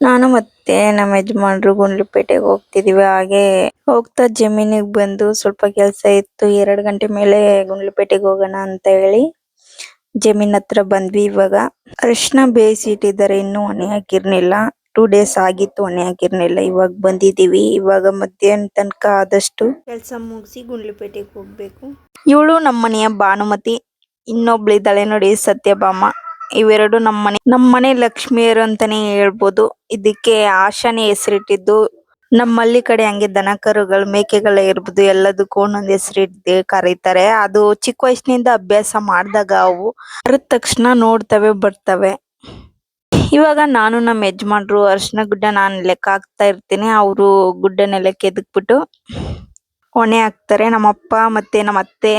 ನಾನು ಮತ್ತೆ ನಮ್ಮ ಯಜಮಾನ್ರು ಗುಂಡ್ಲುಪೇಟೆಗೆ ಹೋಗ್ತಿದೀವಿ. ಹಾಗೆ ಹೋಗ್ತಾ ಜಮೀನಿಗೆ ಬಂದು ಸ್ವಲ್ಪ ಕೆಲಸ ಇತ್ತು. 2 ಗಂಟೆ ಮೇಲೆ ಗುಂಡ್ಲುಪೇಟೆಗೆ ಹೋಗೋಣ ಅಂತ ಹೇಳಿ ಜಮೀನ್ ಹತ್ರ ಬಂದ್ವಿ. ಇವಾಗ ಅರಿಶಿನ ಬೇಯಿಸಿ ಇಟ್ಟಿದ್ದಾರೆ, ಇನ್ನೂ ಹೊಣೆ ಹಾಕಿರ್ನಿಲ್ಲ. 2 ಡೇಸ್ ಆಗಿತ್ತು ಹೊಣೆ ಹಾಕಿರ್ನಿಲ್ಲ. ಇವಾಗ ಬಂದಿದೀವಿ. ಇವಾಗ ಮಧ್ಯಾಹ್ನ ತನಕ ಆದಷ್ಟು ಕೆಲಸ ಮುಗಿಸಿ ಗುಂಡ್ಲುಪೇಟೆಗೆ ಹೋಗ್ಬೇಕು. ಇವಳು ನಮ್ಮನೆಯ ಭಾನುಮತಿ, ಇನ್ನೊಬ್ಳಿದ್ದಾಳೆ ನೋಡಿ ಸತ್ಯಭಾಮ. ಇವೆರಡು ನಮ್ಮನೆ ಲಕ್ಷ್ಮಿಯರು ಅಂತಾನೆ ಹೇಳ್ಬೋದು. ಇದಕ್ಕೆ ಆಶಾನೇ ಹೆಸರಿಟ್ಟಿದ್ದು. ನಮ್ಮಲ್ಲಿ ಕಡೆ ಹಂಗೆ ದನ ಕರುಗಳು ಮೇಕೆಗಳ ಇರ್ಬೋದು, ಎಲ್ಲದಕ್ಕೂ ಒಂದೊಂದು ಹೆಸರಿಟ್ಟು ಕರೀತಾರೆ. ಅದು ಚಿಕ್ಕ ವಯಸ್ಸಿನಿಂದ ಅಭ್ಯಾಸ ಮಾಡಿದಾಗ ಅವು ಕರೆದ ತಕ್ಷಣ ನೋಡ್ತವೆ, ಬರ್ತವೆ. ಇವಾಗ ನಾನು ನಮ್ಮ ಯಜಮಾನ್ರು ಅರಿಶಿನ ಗುಡ್ಡ ನಾನು ಲೆಕ್ಕ ಹಾಕ್ತಾ ಇರ್ತೀನಿ. ಅವರು ಗುಡ್ಡನೆಲ್ಲ ಕೆದಕ್ಬಿಟ್ಟು ಹೊಣೆ ಹಾಕ್ತಾರೆ. ನಮ್ಮಪ್ಪ ಮತ್ತೆ ನಮ್ಮ ಅತ್ತೆ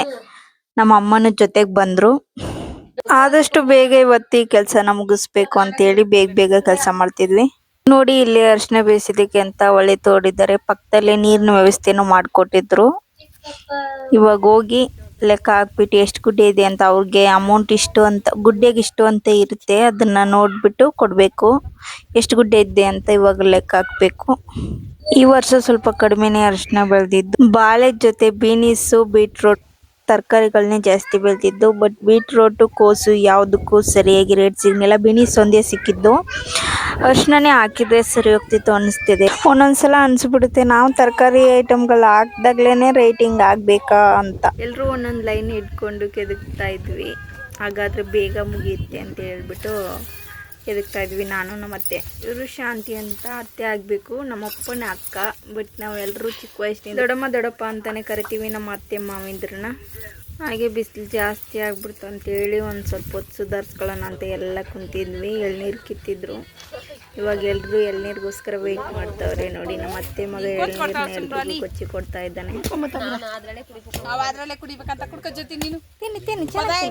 ನಮ್ಮ ಅಮ್ಮನ ಜೊತೆಗೆ ಬಂದ್ರು. ಆದಷ್ಟು ಬೇಗ ಇವತ್ತಿ ಕೆಲಸನ ಮುಗಿಸ್ಬೇಕು ಅಂತ ಹೇಳಿ ಬೇಗ ಬೇಗ ಕೆಲಸ ಮಾಡ್ತಿದ್ವಿ. ನೋಡಿ ಇಲ್ಲಿ ಅರಿಶಿನ ಬೇಯಿಸಿದಕ್ಕೆ ಅಂತ ಒಳ್ಳೆ ತೋಡಿದ್ದಾರೆ. ಪಕ್ಕದಲ್ಲೇ ನೀರಿನ ವ್ಯವಸ್ಥೆನೂ ಮಾಡಿಕೊಟ್ಟಿದ್ರು. ಇವಾಗ ಹೋಗಿ ಲೆಕ್ಕ ಹಾಕ್ಬಿಟ್ಟು ಎಷ್ಟು ಗುಡ್ಡೆ ಇದೆ ಅಂತ, ಅವ್ರಿಗೆ ಅಮೌಂಟ್ ಇಷ್ಟು ಅಂತ, ಗುಡ್ಡೆಗೆ ಇಷ್ಟು ಅಂತ ಇರುತ್ತೆ, ಅದನ್ನ ನೋಡ್ಬಿಟ್ಟು ಕೊಡ್ಬೇಕು. ಎಷ್ಟು ಗುಡ್ಡೆ ಇದೆ ಅಂತ ಇವಾಗ ಲೆಕ್ಕ ಹಾಕ್ಬೇಕು. ಈ ವರ್ಷ ಸ್ವಲ್ಪ ಕಡಿಮೆನೆ ಅರಿಶಿನ ಬೆಳೆದಿದ್ದು. ಬಾಳೆ ಜೊತೆ ಬೀನೀಸು, ಬೀಟ್ರೋಟ್ ತರಕಾರಿಗಳನ್ನೇ ಜಾಸ್ತಿ ಬೆಳೆದಿದ್ದು. ಬಟ್ ಬೀಟ್ರೋಟು, ಕೋಸು ಯಾವುದಕ್ಕೂ ಸರಿಯಾಗಿ ರೇಟ್ ಸಿಗಲಿಲ್ಲ. ಬೀನೀಸ್ ಒಂದೇ ಸಿಕ್ಕಿದ್ದು. ಅರಿಶಿಣನೇ ಹಾಕಿದ್ರೆ ಸರಿ ಹೋಗ್ತಿತ್ತು ಅನಿಸ್ತಿದೆ. ಒಂದೊಂದ್ಸಲ ಅನ್ಸ್ಬಿಡುತ್ತೆ ನಾವು ತರಕಾರಿ ಐಟಮ್ಗಳು ಹಾಕ್ದಾಗ್ಲೇನೆ ರೇಟಿಂಗ್ ಆಗ್ಬೇಕಾ ಅಂತ. ಎಲ್ಲರೂ ಒಂದೊಂದು ಲೈನ್ ಇಟ್ಕೊಂಡು ಕೆದಕ್ತಾ ಇದ್ವಿ. ಹಾಗಾದ್ರೆ ಬೇಗ ಮುಗಿಯುತ್ತೆ ಅಂತ ಹೇಳ್ಬಿಟ್ಟು ಕೆದಕ್ತಾ ಇದ್ವಿ ನಾನು ನಮ್ಮ ಅತ್ತೆ. ಇವರು ಶಾಂತಿ ಅಂತ ಅತ್ತೆ ಆಗಬೇಕು, ನಮ್ಮಪ್ಪನ ಅಕ್ಕ. ಬಟ್ ನಾವು ಎಲ್ಲರೂ ಚಿಕ್ಕ ವಯಸ್ಸಿನಿಂದ ದೊಡ್ಡಪ್ಪ ಅಂತಾನೆ ಕರಿತೀವಿ ನಮ್ಮ ಅತ್ತೆ ಮಾವಿಂದ್ರನ್ನ. ಹಾಗೆ ಬಿಸಿಲು ಜಾಸ್ತಿ ಆಗ್ಬಿಡ್ತು ಅಂತೇಳಿ ಒಂದು ಸ್ವಲ್ಪ ಹೊತ್ತು ಸುಧಾರಿಸ್ಕೊಳ್ಳೋಣ ಅಂತ ಎಲ್ಲ ಕುಂತಿದ್ವಿ. ಎಳ್ನೀರು ಕಿತ್ತಿದ್ರು. ಇವಾಗ ಎಲ್ಲರೂ ಎಳ್ನೀರಿಗೋಸ್ಕರ ವೆಯ್ಟ್ ಮಾಡ್ತಾವ್ರೆ. ನೋಡಿ ನಮ್ಮ ಅತ್ತೆ ಮಗ ಎಳ್ನೀರನ್ನ ಎಲ್ರಿಗೂ ಕೊಚ್ಚಿ ಕೊಡ್ತಾ ಇದ್ದಾನೆ. ತಿನ್ನಿ ಚೆನ್ನಾಗಿ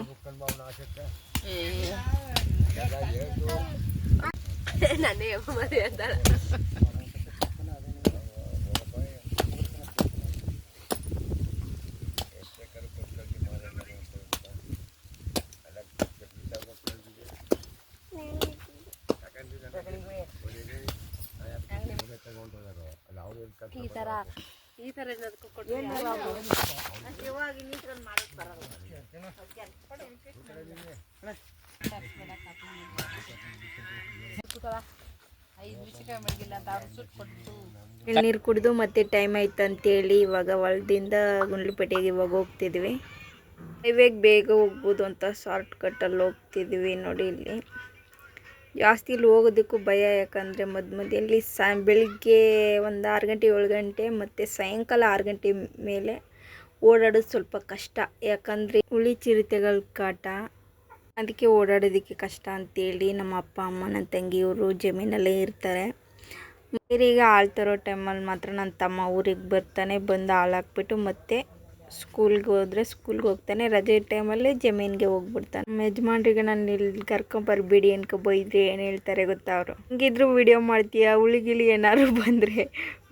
ಈ ತರ ಎಳ್ನೀರು ಕುಡಿದು ಮತ್ತೆ ಟೈಮ್ ಆಯ್ತು ಅಂತೇಳಿ ಇವಾಗ ಹೊಲದಿಂದ ಗುಂಡ್ಲುಪೇಟೆಗೆ ಇವಾಗ ಹೋಗ್ತಿದ್ವಿ. ಹೈವೇಗೆ ಬೇಗ ಹೋಗ್ಬೋದು ಅಂತ ಶಾರ್ಟ್ ಕಟ್ಟಲ್ಲಿ ಹೋಗ್ತಿದ್ವಿ. ನೋಡಿ ಇಲ್ಲಿ ಜಾಸ್ತಿ ಇಲ್ಲಿ ಹೋಗೋದಕ್ಕೂ ಭಯ, ಯಾಕಂದರೆ ಮಧ್ಯದಲ್ಲಿ ಬೆಳಿಗ್ಗೆ ಒಂದು 6 ಗಂಟೆ 7 ಗಂಟೆ ಮತ್ತು ಸಾಯಂಕಾಲ 6 ಗಂಟೆ ಮೇಲೆ ಓಡಾಡೋದು ಸ್ವಲ್ಪ ಕಷ್ಟ. ಯಾಕಂದರೆ ಹುಲಿ ಚಿರತೆಗಳ ಕಾಟ, ಅದಕ್ಕೆ ಓಡಾಡೋದಕ್ಕೆ ಕಷ್ಟ ಅಂತೇಳಿ ನಮ್ಮ ಅಪ್ಪ ಅಮ್ಮ ನನ್ನ ತಂಗಿಯವರು ಜಮೀನಲ್ಲೇ ಇರ್ತಾರೆ. ನೀರಿಗೆ ಹಾಲು ತರೋ ಟೈಮಲ್ಲಿ ಮಾತ್ರ ನನ್ನ ತಮ್ಮ ಊರಿಗೆ ಬರ್ತಾನೆ, ಬಂದು ಹಾಲು ಹಾಕ್ಬಿಟ್ಟು ಮತ್ತೆ ಸ್ಕೂಲ್ಗೆ ಹೋದರೆ ಸ್ಕೂಲ್ಗೆ ಹೋಗ್ತಾನೆ. ರಜೆ ಟೈಮಲ್ಲಿ ಜಮೀನಿಗೆ ಹೋಗ್ಬಿಡ್ತಾನೆ. ನಮ್ಮ ಯಜಮಾನ್ರಿಗೆ ನಾನು ಇಲ್ಲಿ ಕರ್ಕೊಂಬರ್ಬೇಡಿ ಅನ್ಕೊ ಬೈದ್ರೆ ಏನು ಹೇಳ್ತಾರೆ ಗೊತ್ತಾ ಅವರು, ಹಂಗಿದ್ರು ವಿಡಿಯೋ ಮಾಡ್ತೀಯಾ, ಹುಳಿಗಿಳಿ ಏನಾದ್ರು ಬಂದರೆ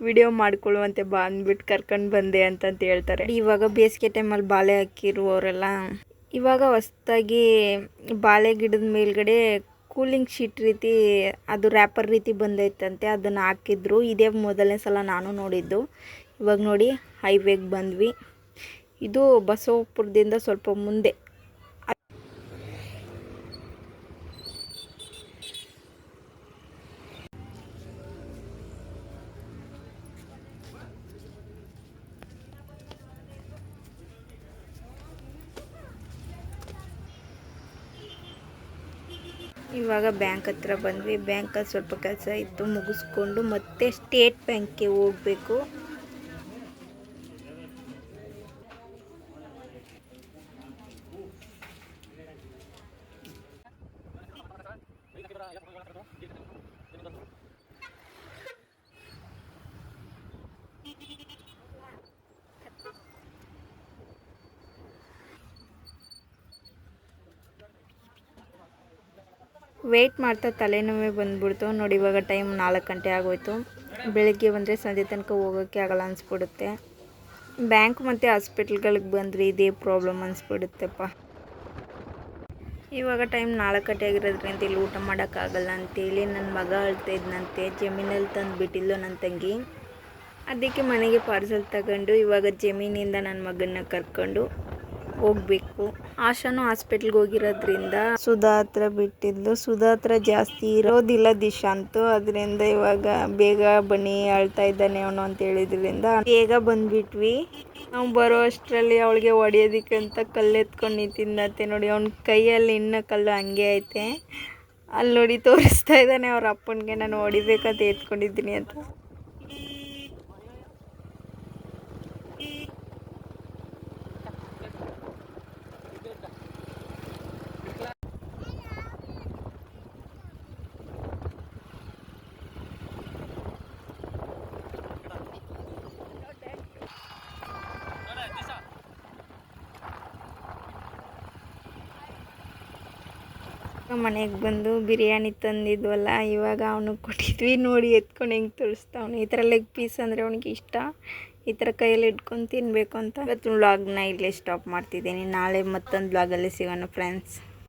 ವಿಡಿಯೋ ಮಾಡ್ಕೊಳ್ಳುವಂತೆ ಬಾ ಅಂದ್ಬಿಟ್ಟು ಕರ್ಕೊಂಡು ಬಂದೆ ಅಂತಂತ ಹೇಳ್ತಾರೆ. ಇವಾಗ ಬೇಸಿಗೆ ಟೈಮಲ್ಲಿ ಬಾಳೆ ಹಾಕಿರುವವರೆಲ್ಲ ಇವಾಗ ಹೊಸ್ದಾಗಿ ಬಾಳೆ ಗಿಡದ ಮೇಲ್ಗಡೆ ಕೂಲಿಂಗ್ ಶೀಟ್ ರೀತಿ, ಅದು ರ್ಯಾಪರ್ ರೀತಿ ಬಂದೈತಂತೆ, ಅದನ್ನು ಹಾಕಿದ್ರು. ಇದೇ ಮೊದಲನೇ ಸಲ ನಾನು ನೋಡಿದ್ದು. ಇವಾಗ ನೋಡಿ ಹೈವೇಗೆ ಬಂದ್ವಿ. ಇದು ಬಸವಪುರದಿಂದ ಸ್ವಲ್ಪ ಮುಂದೆ. ಇವಾಗ ಬ್ಯಾಂಕ್ ಹತ್ರ ಬಂದ್ವಿ. ಬ್ಯಾಂಕಲ್ಲಿ ಸ್ವಲ್ಪ ಕೆಲಸ ಇತ್ತು, ಮುಗಿಸ್ಕೊಂಡು ಮತ್ತೆ ಸ್ಟೇಟ್ ಬ್ಯಾಂಕ್ಗೆ ಹೋಗಬೇಕು. ವೆಯ್ಟ್ ಮಾಡ್ತಾ ತಲೆನೋವೇ ಬಂದ್ಬಿಡ್ತು. ನೋಡಿ ಇವಾಗ ಟೈಮ್ 4 ಗಂಟೆ ಆಗೋಯ್ತು. ಬೆಳಗ್ಗೆ ಬಂದರೆ ಸಂಜೆ ತನಕ ಹೋಗೋಕ್ಕೆ ಆಗಲ್ಲ ಅನಿಸ್ಬಿಡುತ್ತೆ. ಬ್ಯಾಂಕ್ ಮತ್ತು ಹಾಸ್ಪಿಟ್ಲ್ಗಳಿಗೆ ಬಂದರೆ ಇದೇ ಪ್ರಾಬ್ಲಮ್ ಅನಿಸ್ಬಿಡುತ್ತೆಪ್ಪ. ಇವಾಗ ಟೈಮ್ 4 ಗಂಟೆ ಆಗಿರೋದ್ರಿಂದ ಇಲ್ಲಿ ಊಟ ಮಾಡೋಕ್ಕಾಗಲ್ಲ ಅಂತೇಳಿ ನನ್ನ ಮಗ ಅಳ್ತಾ ಇದ್ನಂತೆ. ಜಮೀನಲ್ಲಿ ತಂದು ಬಿಟ್ಟಿದ್ಲು ನನ್ನ ತಂಗಿ. ಅದಕ್ಕೆ ಮನೆಗೆ ಪಾರ್ಸಲ್ ತಗೊಂಡು ಇವಾಗ ಜಮೀನಿಂದ ನನ್ನ ಮಗನ್ನ ಕರ್ಕೊಂಡು ಹೋಗ್ಬೇಕು. ಆಶಾನು ಹಾಸ್ಪಿಟ್ಲ್ಗೆ ಹೋಗಿರೋದ್ರಿಂದ ಸುಧಾ ಹತ್ರ ಬಿಟ್ಟಿದ್ಲು. ಸುಧಾ ಹತ್ರ ಜಾಸ್ತಿ ಇರೋದಿಲ್ಲ ದಿಶಾಂತು. ಅದರಿಂದ ಇವಾಗ ಬೇಗ ಬನ್ನಿ, ಅಳ್ತಾ ಇದ್ದಾನೆ ಅವನು ಅಂತ ಹೇಳಿದ್ರಿಂದ ಬೇಗ ಬಂದ್ಬಿಟ್ವಿ. ನಾವು ಬರೋ ಅಷ್ಟರಲ್ಲಿ ಅವಳಿಗೆ ಹೊಡಿಯೋದಕ್ಕಂತ ಕಲ್ಲು ಎತ್ಕೊಂಡು ನಿಂತಿದ್ದಂತೆ. ನೋಡಿ ಅವ್ನ ಕೈಯಲ್ಲಿ ಇನ್ನ ಕಲ್ಲು ಹಂಗೆ ಐತೆ. ಅಲ್ಲಿ ನೋಡಿ ತೋರಿಸ್ತಾ ಇದ್ದಾನೆ ಅವ್ರ ಅಪ್ಪನಿಗೆ, ನಾನು ಹೊಡಿಬೇಕಂತ ಎತ್ಕೊಂಡಿದ್ದೀನಿ ಅಂತ. ಮನೆಗೆ ಬಂದು ಬಿರಿಯಾನಿ ತಂದಿದ್ವಲ್ಲ, ಇವಾಗ ಅವನಿಗೆ ಕೊಟ್ಟಿದ್ವಿ. ನೋಡಿ ಎತ್ಕೊಂಡು ಹೆಂಗೆ ತೋರಿಸ್ತಾವನು. ಈ ಥರ ಲೆಗ್ ಪೀಸ್ ಅಂದರೆ ಅವನಿಗೆ ಇಷ್ಟ. ಈ ಥರ ಕೈಯಲ್ಲಿ ಇಟ್ಕೊಂಡು ತಿನ್ನಬೇಕು ಅಂತ. ಇವತ್ತು ವ್ಲಾಗ್ನ ಇಲ್ಲೇ ಸ್ಟಾಪ್ ಮಾಡ್ತಿದ್ದೀನಿ. ನಾಳೆ ಮತ್ತೊಂದು ವ್ಲಾಗಲ್ಲಿ ಸಿಗೋಣ ಫ್ರೆಂಡ್ಸ್.